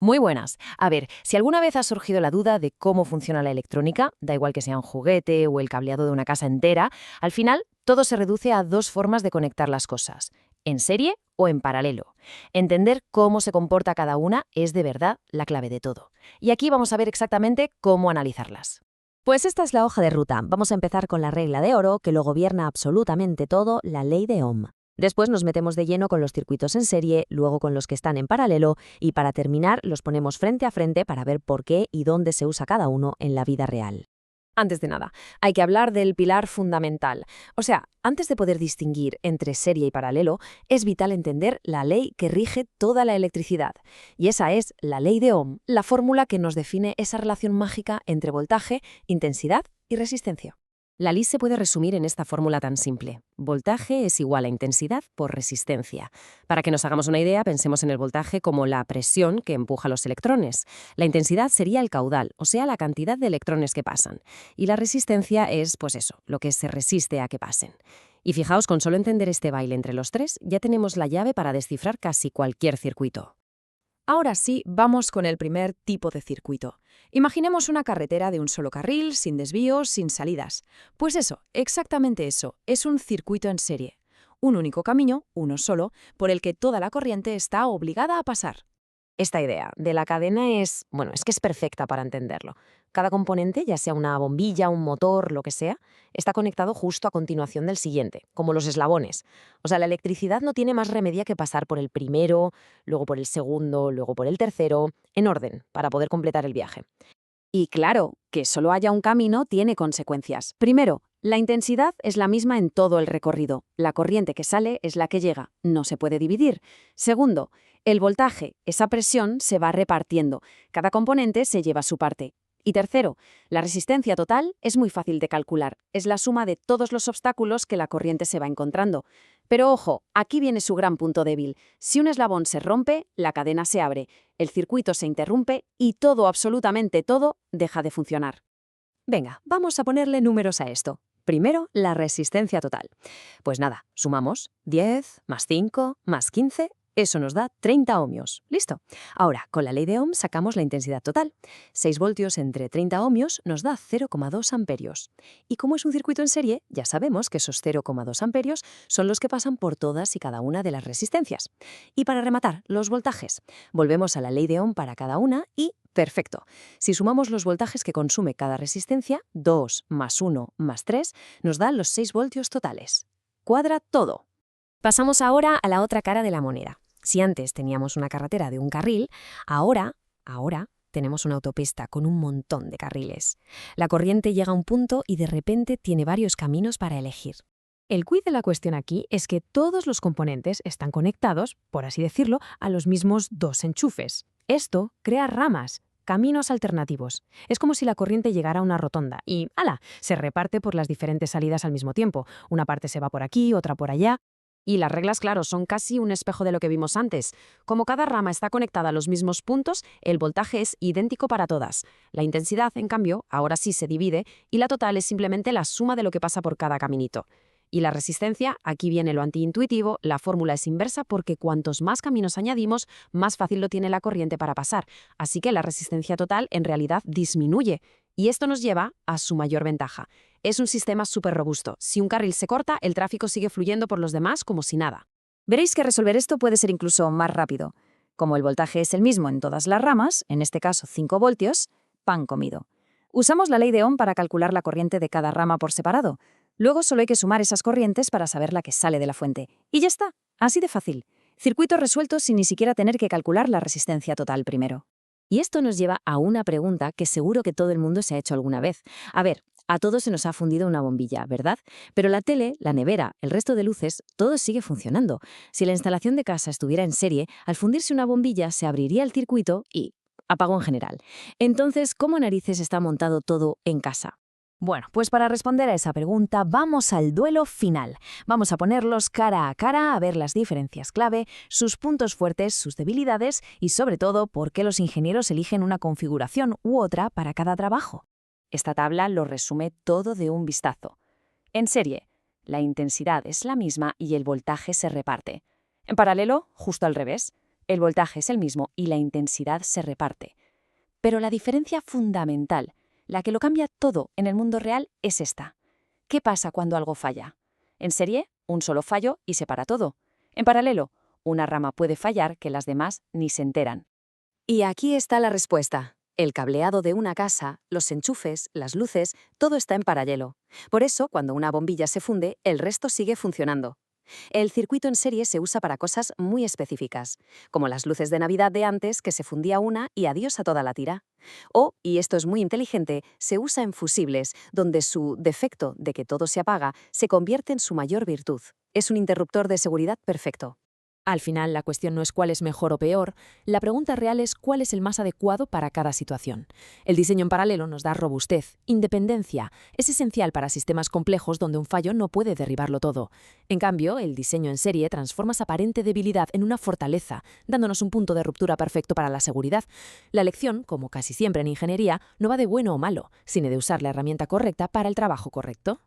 Muy buenas. A ver, si alguna vez ha surgido la duda de cómo funciona la electrónica, da igual que sea un juguete o el cableado de una casa entera, al final todo se reduce a dos formas de conectar las cosas, en serie o en paralelo. Entender cómo se comporta cada una es de verdad la clave de todo. Y aquí vamos a ver exactamente cómo analizarlas. Pues esta es la hoja de ruta. Vamos a empezar con la regla de oro que lo gobierna absolutamente todo, la ley de Ohm. Después nos metemos de lleno con los circuitos en serie, luego con los que están en paralelo y para terminar los ponemos frente a frente para ver por qué y dónde se usa cada uno en la vida real. Antes de nada, hay que hablar del pilar fundamental. O sea, antes de poder distinguir entre serie y paralelo, es vital entender la ley que rige toda la electricidad. Y esa es la ley de Ohm, la fórmula que nos define esa relación mágica entre voltaje, intensidad y resistencia. La ley se puede resumir en esta fórmula tan simple. Voltaje es igual a intensidad por resistencia. Para que nos hagamos una idea, pensemos en el voltaje como la presión que empuja los electrones. La intensidad sería el caudal, o sea, la cantidad de electrones que pasan. Y la resistencia es, pues eso, lo que se resiste a que pasen. Y fijaos, con solo entender este baile entre los tres, ya tenemos la llave para descifrar casi cualquier circuito. Ahora sí, vamos con el primer tipo de circuito. Imaginemos una carretera de un solo carril, sin desvíos, sin salidas. Pues eso, exactamente eso, es un circuito en serie. Un único camino, uno solo, por el que toda la corriente está obligada a pasar. Esta idea de la cadena es que es perfecta para entenderlo. Cada componente, ya sea una bombilla, un motor, lo que sea, está conectado justo a continuación del siguiente, como los eslabones. O sea, la electricidad no tiene más remedio que pasar por el primero, luego por el segundo, luego por el tercero, en orden, para poder completar el viaje. Y claro, que solo haya un camino tiene consecuencias. Primero, la intensidad es la misma en todo el recorrido. La corriente que sale es la que llega, no se puede dividir. Segundo, el voltaje, esa presión, se va repartiendo. Cada componente se lleva su parte. Y tercero, la resistencia total es muy fácil de calcular. Es la suma de todos los obstáculos que la corriente se va encontrando. Pero ojo, aquí viene su gran punto débil. Si un eslabón se rompe, la cadena se abre, el circuito se interrumpe y todo, absolutamente todo, deja de funcionar. Venga, vamos a ponerle números a esto. Primero, la resistencia total. Pues nada, sumamos 10 más 5 más 15. Eso nos da 30 ohmios. Listo. Ahora, con la ley de Ohm sacamos la intensidad total. 6 voltios entre 30 ohmios nos da 0,2 amperios. Y como es un circuito en serie, ya sabemos que esos 0,2 amperios son los que pasan por todas y cada una de las resistencias. Y para rematar, los voltajes. Volvemos a la ley de Ohm para cada una y perfecto. Si sumamos los voltajes que consume cada resistencia, 2 más 1 más 3, nos da los 6 voltios totales. Cuadra todo. Pasamos ahora a la otra cara de la moneda. Si antes teníamos una carretera de un carril, ahora tenemos una autopista con un montón de carriles. La corriente llega a un punto y de repente tiene varios caminos para elegir. El quid de la cuestión aquí es que todos los componentes están conectados, por así decirlo, a los mismos dos enchufes. Esto crea ramas, caminos alternativos. Es como si la corriente llegara a una rotonda y, ¡hala!, se reparte por las diferentes salidas al mismo tiempo. Una parte se va por aquí, otra por allá. Y las reglas, claro, son casi un espejo de lo que vimos antes. Como cada rama está conectada a los mismos puntos, el voltaje es idéntico para todas. La intensidad, en cambio, ahora sí se divide y la total es simplemente la suma de lo que pasa por cada caminito. Y la resistencia, aquí viene lo antiintuitivo, la fórmula es inversa porque cuantos más caminos añadimos, más fácil lo tiene la corriente para pasar. Así que la resistencia total en realidad disminuye. Y esto nos lleva a su mayor ventaja. Es un sistema súper robusto. Si un carril se corta, el tráfico sigue fluyendo por los demás como si nada. Veréis que resolver esto puede ser incluso más rápido. Como el voltaje es el mismo en todas las ramas, en este caso 5 voltios, pan comido. Usamos la ley de Ohm para calcular la corriente de cada rama por separado. Luego solo hay que sumar esas corrientes para saber la que sale de la fuente. Y ya está, así de fácil. Circuito resuelto sin ni siquiera tener que calcular la resistencia total primero. Y esto nos lleva a una pregunta que seguro que todo el mundo se ha hecho alguna vez. A ver, a todos se nos ha fundido una bombilla, ¿verdad? Pero la tele, la nevera, el resto de luces, todo sigue funcionando. Si la instalación de casa estuviera en serie, al fundirse una bombilla se abriría el circuito y apagón general. Entonces, ¿cómo narices está montado todo en casa? Bueno, pues para responder a esa pregunta vamos al duelo final. Vamos a ponerlos cara a cara a ver las diferencias clave, sus puntos fuertes, sus debilidades y sobre todo por qué los ingenieros eligen una configuración u otra para cada trabajo. Esta tabla lo resume todo de un vistazo. En serie, la intensidad es la misma y el voltaje se reparte. En paralelo, justo al revés. El voltaje es el mismo y la intensidad se reparte. Pero la diferencia fundamental, la que lo cambia todo en el mundo real, es esta. ¿Qué pasa cuando algo falla? En serie, un solo fallo y se para todo. En paralelo, una rama puede fallar que las demás ni se enteran. Y aquí está la respuesta. El cableado de una casa, los enchufes, las luces, todo está en paralelo. Por eso, cuando una bombilla se funde, el resto sigue funcionando. El circuito en serie se usa para cosas muy específicas, como las luces de Navidad de antes, que se fundía una y adiós a toda la tira. O, y esto es muy inteligente, se usa en fusibles, donde su defecto de que todo se apaga se convierte en su mayor virtud. Es un interruptor de seguridad perfecto. Al final, la cuestión no es cuál es mejor o peor, la pregunta real es cuál es el más adecuado para cada situación. El diseño en paralelo nos da robustez, independencia, es esencial para sistemas complejos donde un fallo no puede derribarlo todo. En cambio, el diseño en serie transforma esa aparente debilidad en una fortaleza, dándonos un punto de ruptura perfecto para la seguridad. La elección, como casi siempre en ingeniería, no va de bueno o malo, sino de usar la herramienta correcta para el trabajo correcto.